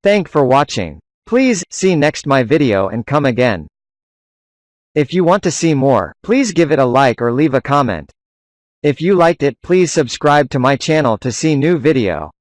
Thank for watching. Please see next my video and come again. If you want to see more, please give it a like or leave a comment. If you liked it, please subscribe to my channel to see new video.